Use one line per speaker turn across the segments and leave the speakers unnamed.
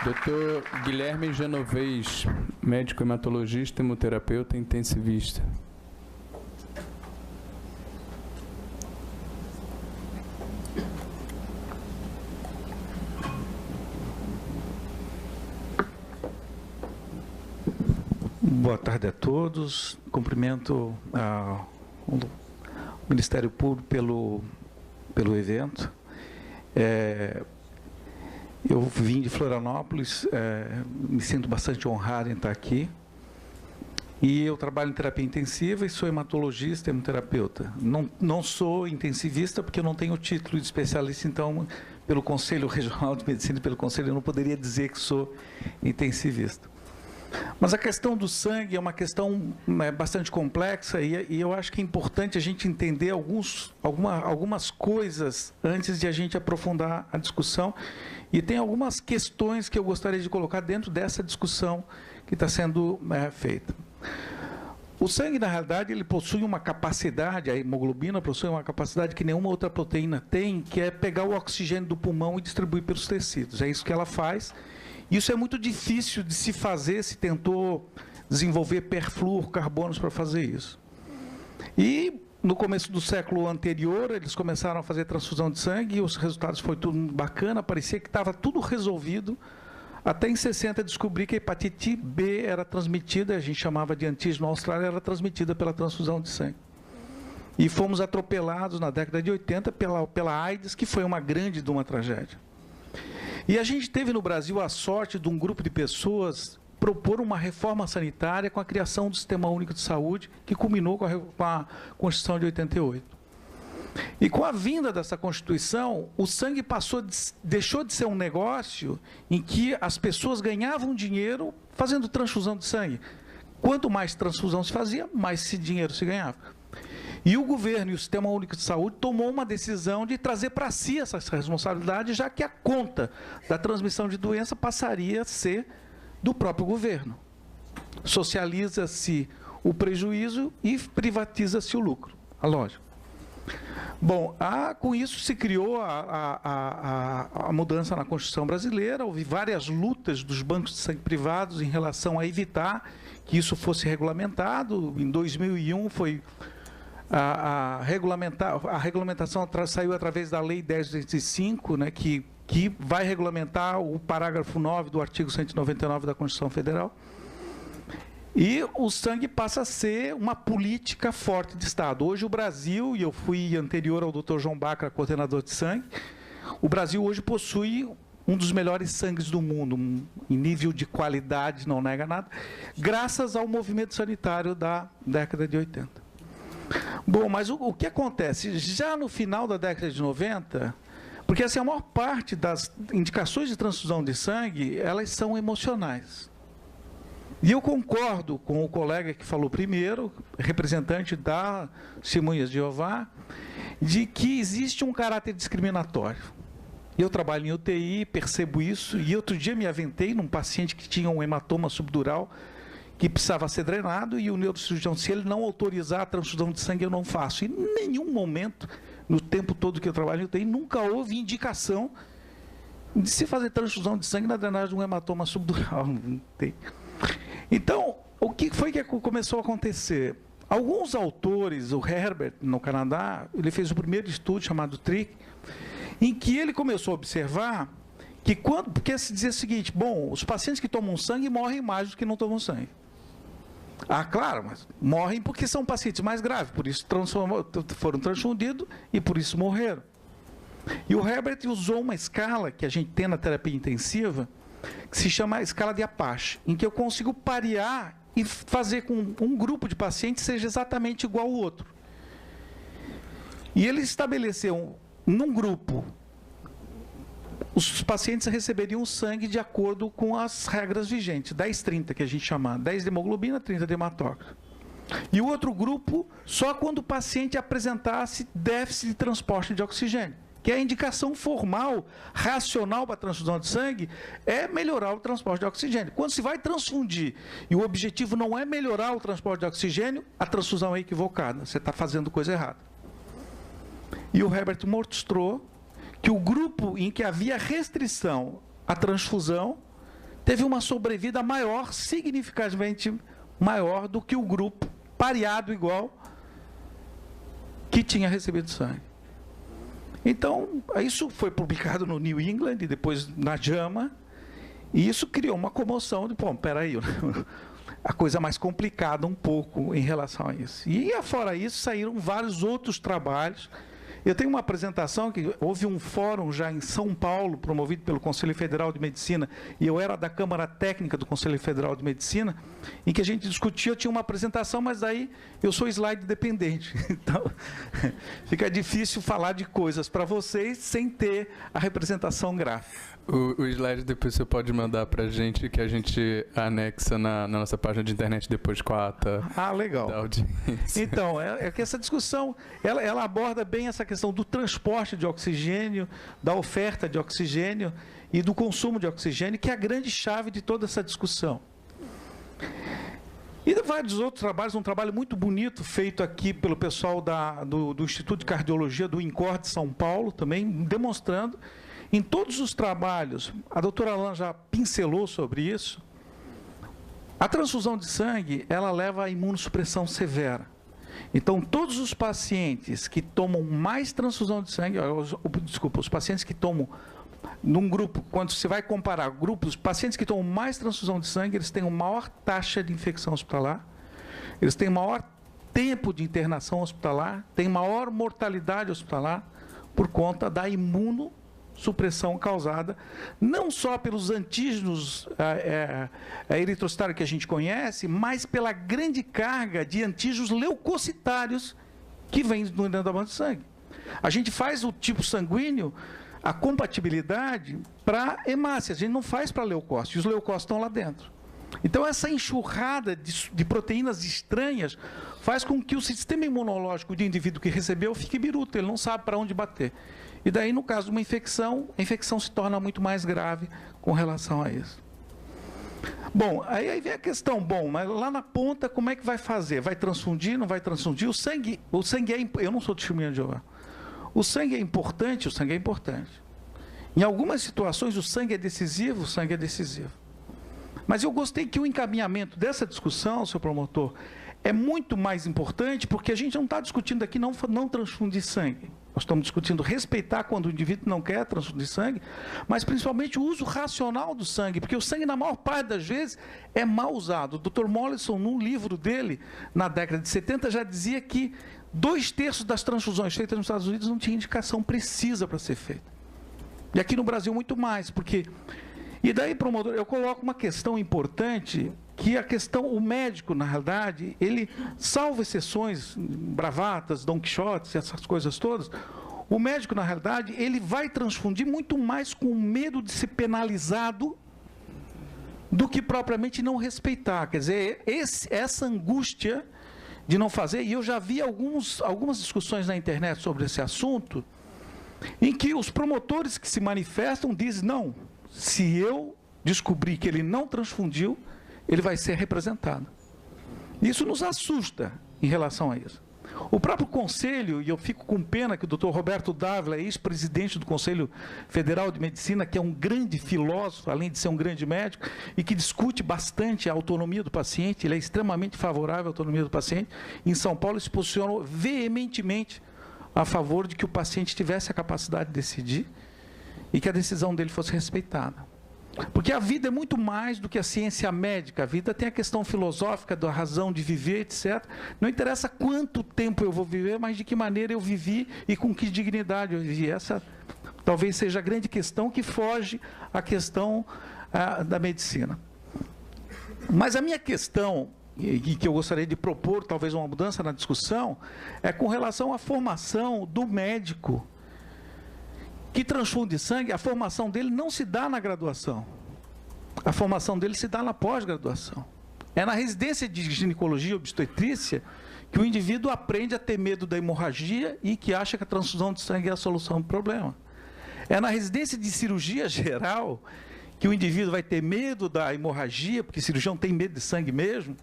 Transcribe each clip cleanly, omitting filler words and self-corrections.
Dr. Guilherme Genovez, médico hematologista, hemoterapeuta e intensivista.
Boa tarde a todos. Cumprimento o Ministério Público pelo evento. Eu vim de Florianópolis, me sinto bastante honrado em estar aqui. E eu trabalho em terapia intensiva e sou hematologista e hemoterapeuta. Não sou intensivista porque eu não tenho o título de especialista, então, pelo Conselho Regional de Medicina e pelo Conselho, eu não poderia dizer que sou intensivista. Mas a questão do sangue é uma questão bastante complexa e eu acho que é importante a gente entender algumas coisas antes de a gente aprofundar a discussão. E tem algumas questões que eu gostaria de colocar dentro dessa discussão que está sendo feita. O sangue, na realidade, ele possui uma capacidade, a hemoglobina possui uma capacidade que nenhuma outra proteína tem, que é pegar o oxigênio do pulmão e distribuir pelos tecidos. É isso que ela faz. Isso é muito difícil de se fazer, se tentou desenvolver perfluorocarbonos para fazer isso. E no começo do século anterior, eles começaram a fazer transfusão de sangue e os resultados foi tudo bacana, parecia que estava tudo resolvido. Até em 60 descobri que a hepatite B era transmitida, a gente chamava de antígeno na Austrália, era transmitida pela transfusão de sangue. E fomos atropelados na década de 80 pela AIDS, que foi uma grande de uma tragédia. E a gente teve no Brasil a sorte de um grupo de pessoas propor uma reforma sanitária com a criação do Sistema Único de Saúde, que culminou com a Constituição de 88. E com a vinda dessa Constituição, o sangue deixou de ser um negócio em que as pessoas ganhavam dinheiro fazendo transfusão de sangue. Quanto mais transfusão se fazia, mais esse dinheiro se ganhava. E o governo e o Sistema Único de Saúde tomou uma decisão de trazer para si essa responsabilidade, já que a conta da transmissão de doença passaria a ser do próprio governo. Socializa-se o prejuízo e privatiza-se o lucro, a lógica. Bom, com isso se criou a mudança na Constituição brasileira, houve várias lutas dos bancos de sangue privados em relação a evitar que isso fosse regulamentado. Em 2001 foi... A regulamentação saiu através da Lei 10.205, né, que vai regulamentar o parágrafo 9 do artigo 199 da Constituição Federal. E o sangue passa a ser uma política forte de Estado. Hoje o Brasil, e eu fui anterior ao Dr. João Bacra, coordenador de sangue, o Brasil hoje possui um dos melhores sangues do mundo, em nível de qualidade, não nega nada, graças ao movimento sanitário da década de 80. Bom, mas o que acontece? Já no final da década de 90, porque assim, a maior parte das indicações de transfusão de sangue, elas são emocionais. E eu concordo com o colega que falou primeiro, representante da Testemunhas de Jeová, de que existe um caráter discriminatório. Eu trabalho em UTI, percebo isso, e outro dia me aventei num paciente que tinha um hematoma subdural, que precisava ser drenado, e o neurocirurgião, se ele não autorizar a transfusão de sangue, eu não faço. E em nenhum momento, no tempo todo que eu trabalho em UTI, nunca houve indicação de se fazer transfusão de sangue na drenagem de um hematoma subdural. Não tem. Então, o que foi que começou a acontecer? Alguns autores, o Herbert, no Canadá, ele fez o primeiro estudo chamado TRIC, em que ele começou a observar que porque se dizia o seguinte, bom, os pacientes que tomam sangue morrem mais do que não tomam sangue. Claro, mas morrem porque são pacientes mais graves, por isso foram transfundidos e por isso morreram. E o Herbert usou uma escala que a gente tem na terapia intensiva, que se chama escala de Apache, em que eu consigo parear e fazer com um grupo de pacientes seja exatamente igual ao outro. E ele estabeleceu num grupo, os pacientes receberiam sangue de acordo com as regras vigentes, 10-30, que a gente chama, 10 de hemoglobina, 30 de hematócrito. E o outro grupo, só quando o paciente apresentasse déficit de transporte de oxigênio, que é a indicação formal, racional para a transfusão de sangue, é melhorar o transporte de oxigênio. Quando se vai transfundir e o objetivo não é melhorar o transporte de oxigênio, a transfusão é equivocada, você está fazendo coisa errada. E o Herbert mostrou que o grupo em que havia restrição à transfusão teve uma sobrevida maior, significativamente maior do que o grupo pareado igual que tinha recebido sangue. Então, isso foi publicado no New England e depois na JAMA, e isso criou uma comoção de, pô, peraí, a coisa mais complicada um pouco em relação a isso. E fora isso, saíram vários outros trabalhos. Eu tenho uma apresentação que houve um fórum já em São Paulo, promovido pelo Conselho Federal de Medicina, e eu era da Câmara Técnica do Conselho Federal de Medicina, em que a gente discutia, eu tinha uma apresentação, mas daí eu sou slide dependente. Então, fica difícil falar de coisas para vocês sem ter a representação gráfica.
O slide depois você pode mandar para a gente, que a gente anexa na nossa página de internet depois com a ata.
Ah, legal.
Da audiência.
Então, é que essa discussão, ela aborda bem essa questão do transporte de oxigênio, da oferta de oxigênio e do consumo de oxigênio, que é a grande chave de toda essa discussão. E vários outros trabalhos, um trabalho muito bonito feito aqui pelo pessoal do Instituto de Cardiologia do INCOR de São Paulo, também demonstrando. Em todos os trabalhos, a doutora Alain já pincelou sobre isso, a transfusão de sangue, ela leva à imunossupressão severa. Então, todos os pacientes que tomam mais transfusão de sangue, os pacientes que tomam, num grupo, quando você vai comparar grupos, pacientes que tomam mais transfusão de sangue, eles têm uma maior taxa de infecção hospitalar, eles têm maior tempo de internação hospitalar, têm maior mortalidade hospitalar, por conta da imunossupressão causada, não só pelos antígenos eritrocitários que a gente conhece, mas pela grande carga de antígenos leucocitários que vem dentro da banca de sangue. A gente faz o tipo sanguíneo, a compatibilidade para hemácias, a gente não faz para leucócitos, e os leucócitos estão lá dentro. Então, essa enxurrada de proteínas estranhas faz com que o sistema imunológico do indivíduo que recebeu fique biruta, ele não sabe para onde bater. E daí, no caso de uma infecção, a infecção se torna muito mais grave com relação a isso. Bom, aí vem a questão, mas lá na ponta, como é que vai fazer? Vai transfundir, não vai transfundir? O sangue é... Eu não sou testemunha de Jeová. O sangue é importante, Em algumas situações, o sangue é decisivo, Mas eu gostei que o encaminhamento dessa discussão, seu promotor, é muito mais importante, porque a gente não está discutindo aqui não transfundir sangue. Nós estamos discutindo respeitar quando o indivíduo não quer transfundir sangue, mas principalmente o uso racional do sangue, porque o sangue, na maior parte das vezes, é mal usado. O Dr. Mollison, num livro dele, na década de 70, já dizia que 2/3 das transfusões feitas nos Estados Unidos não tinha indicação precisa para ser feita. E aqui no Brasil, muito mais, porque... E daí, promotor, eu coloco uma questão importante, que a questão, o médico, na realidade, ele, salvo exceções, bravatas, Don Quixotes, essas coisas todas, o médico, na realidade, ele vai transfundir muito mais com medo de ser penalizado do que propriamente não respeitar. Quer dizer, essa angústia de não fazer, e eu já vi algumas discussões na internet sobre esse assunto, em que os promotores que se manifestam dizem, não, se eu descobrir que ele não transfundiu, ele vai ser representado. Isso nos assusta em relação a isso. O próprio Conselho, e eu fico com pena que o Dr. Roberto Dávila, ex-presidente do Conselho Federal de Medicina, que é um grande filósofo, além de ser um grande médico, e que discute bastante a autonomia do paciente, ele é extremamente favorável à autonomia do paciente, em São Paulo se posicionou veementemente a favor de que o paciente tivesse a capacidade de decidir e que a decisão dele fosse respeitada. Porque a vida é muito mais do que a ciência médica. A vida tem a questão filosófica da razão de viver, etc. Não interessa quanto tempo eu vou viver, mas de que maneira eu vivi e com que dignidade eu vivi. Essa talvez seja a grande questão que foge à questão da medicina. Mas a minha questão, e que eu gostaria de propor talvez uma mudança na discussão, é com relação à formação do médico que transfunde sangue. A formação dele não se dá na graduação. A formação dele se dá na pós-graduação. É na residência de ginecologia e obstetrícia que o indivíduo aprende a ter medo da hemorragia e que acha que a transfusão de sangue é a solução do problema. É na residência de cirurgia geral que o indivíduo vai ter medo da hemorragia, porque cirurgião tem medo de sangue mesmo,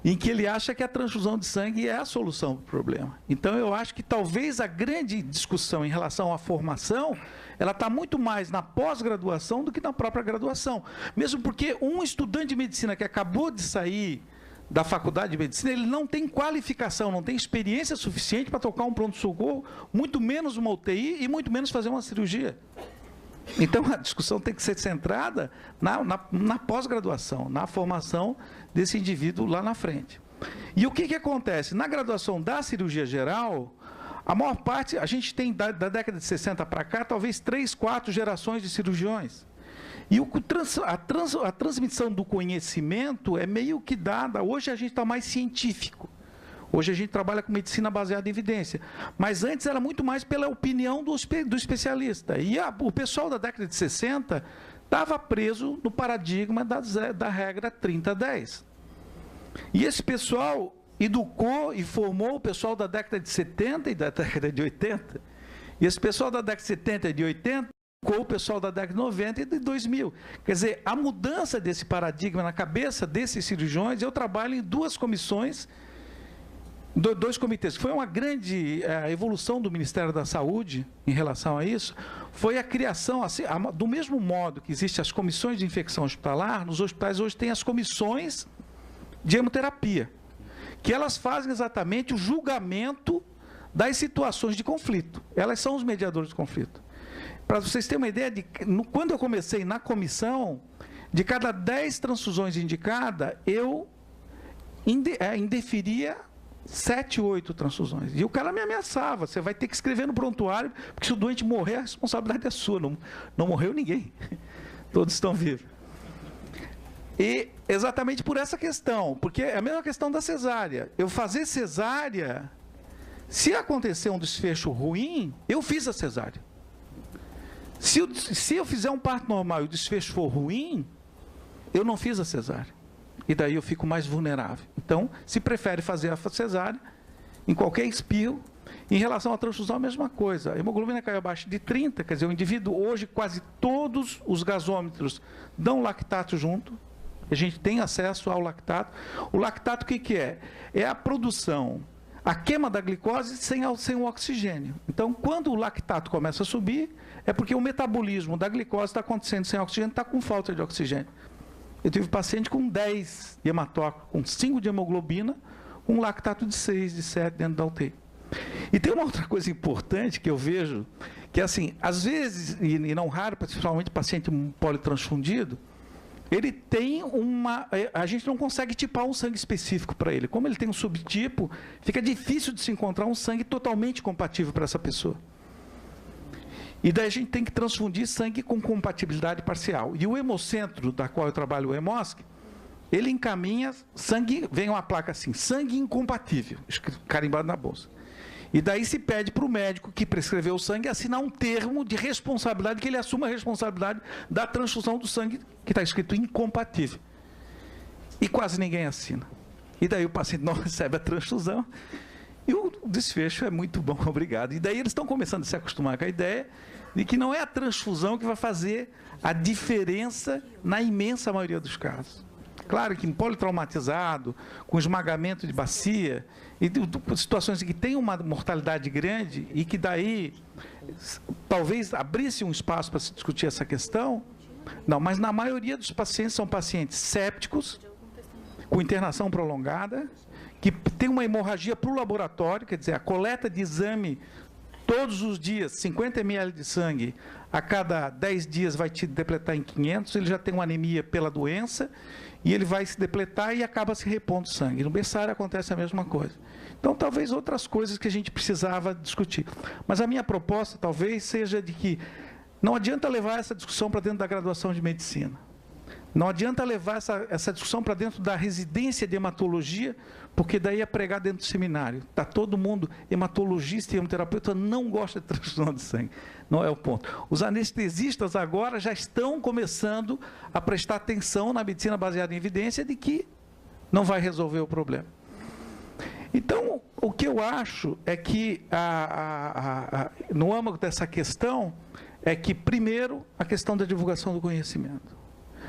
em que ele acha que a transfusão de sangue é a solução para o problema. Então, eu acho que talvez a grande discussão em relação à formação, ela está muito mais na pós-graduação do que na própria graduação. Mesmo porque um estudante de medicina que acabou de sair da faculdade de medicina, ele não tem qualificação, não tem experiência suficiente para tocar um pronto-socorro, muito menos uma UTI e muito menos fazer uma cirurgia. Então, a discussão tem que ser centrada na pós-graduação, na formação desse indivíduo lá na frente. E o que acontece? Na graduação da cirurgia geral, a maior parte, a gente tem da década de 60 para cá, talvez 3, 4 gerações de cirurgiões. E a transmissão do conhecimento é meio que dada. Hoje a gente está mais científico. Hoje a gente trabalha com medicina baseada em evidência. Mas antes era muito mais pela opinião do especialista. E o pessoal da década de 60 estava preso no paradigma da regra 30-10. E esse pessoal educou e formou o pessoal da década de 70 e da década de 80. E esse pessoal da década de 70 e de 80 educou o pessoal da década de 90 e de 2000. Quer dizer, a mudança desse paradigma na cabeça desses cirurgiões, eu trabalho em 2 comissões, 2 comitês. Foi uma grande evolução do Ministério da Saúde em relação a isso, foi a criação, assim, do mesmo modo que existem as comissões de infecção hospitalar, nos hospitais hoje tem as comissões de hemoterapia, que elas fazem exatamente o julgamento das situações de conflito. Elas são os mediadores de conflito. Para vocês terem uma ideia, quando eu comecei na comissão, de cada 10 transfusões indicadas, eu indeferia 7, 8 transfusões. E o cara me ameaçava, você vai ter que escrever no prontuário, porque se o doente morrer, a responsabilidade é sua, não morreu ninguém. Todos estão vivos. E exatamente por essa questão, porque é a mesma questão da cesárea. Eu fazer cesárea, se acontecer um desfecho ruim, eu fiz a cesárea. Se eu fizer um parto normal e o desfecho for ruim, eu não fiz a cesárea. E daí eu fico mais vulnerável. Então, se prefere fazer a cesárea, em qualquer espirro. Em relação à transfusão, a mesma coisa. A hemoglobina caiu abaixo de 30, quer dizer, o indivíduo, hoje, quase todos os gasômetros dão lactato junto. A gente tem acesso ao lactato. O lactato, o que é? É a produção, a queima da glicose sem o oxigênio. Então, quando o lactato começa a subir, é porque o metabolismo da glicose está acontecendo sem oxigênio, está com falta de oxigênio. Eu tive paciente com 10 de hematócrito, com 5 de hemoglobina, com um lactato de 6, de 7 dentro da UTI. E tem uma outra coisa importante que eu vejo, que é assim, às vezes, e não raro, principalmente paciente politransfundido, ele tem a gente não consegue tipar um sangue específico para ele. Como ele tem um subtipo, fica difícil de se encontrar um sangue totalmente compatível para essa pessoa. E daí a gente tem que transfundir sangue com compatibilidade parcial. E o hemocentro, da qual eu trabalho, o Hemosc, ele encaminha sangue, vem uma placa assim, sangue incompatível, carimbado na bolsa. E daí se pede para o médico que prescreveu o sangue assinar um termo de responsabilidade, que ele assuma a responsabilidade da transfusão do sangue, que está escrito incompatível. E quase ninguém assina. E daí o paciente não recebe a transfusão. E o desfecho é muito bom, obrigado. E daí eles estão começando a se acostumar com a ideia de que não é a transfusão que vai fazer a diferença na imensa maioria dos casos. Claro que em politraumatizado, com esmagamento de bacia, e situações em que tem uma mortalidade grande e que daí talvez abrisse um espaço para se discutir essa questão, não, mas na maioria dos pacientes são pacientes sépticos, com internação prolongada, que tem uma hemorragia para o laboratório, quer dizer, a coleta de exame todos os dias, 50 ml de sangue, a cada 10 dias vai te depletar em 500, ele já tem uma anemia pela doença, e ele vai se depletar e acaba se repondo sangue. No berçário acontece a mesma coisa. Então, talvez outras coisas que a gente precisava discutir. Mas a minha proposta, talvez, seja de que não adianta levar essa discussão para dentro da graduação de medicina. Não adianta levar essa discussão para dentro da residência de hematologia, porque daí é pregar dentro do seminário. Está todo mundo, hematologista e hemoterapeuta, não gosta de transfusão de sangue. Não é o ponto. Os anestesistas agora já estão começando a prestar atenção na medicina baseada em evidência de que não vai resolver o problema. Então, o que eu acho é que, no âmago dessa questão, é que, primeiro, a questão da divulgação do conhecimento.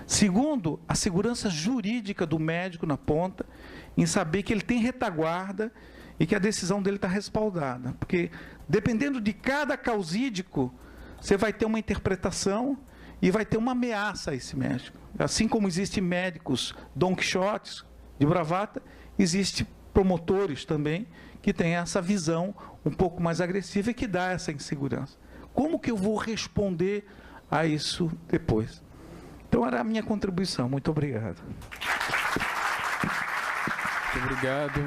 Segundo, a segurança jurídica do médico na ponta, em saber que ele tem retaguarda e que a decisão dele está respaldada. Porque, dependendo de cada causídico, você vai ter uma interpretação e vai ter uma ameaça a esse médico. Assim como existem médicos Don Quixotes de bravata, existem promotores também que têm essa visão um pouco mais agressiva e que dá essa insegurança. Como que eu vou responder a isso depois? Então, era a minha contribuição. Muito obrigado.
Muito obrigado.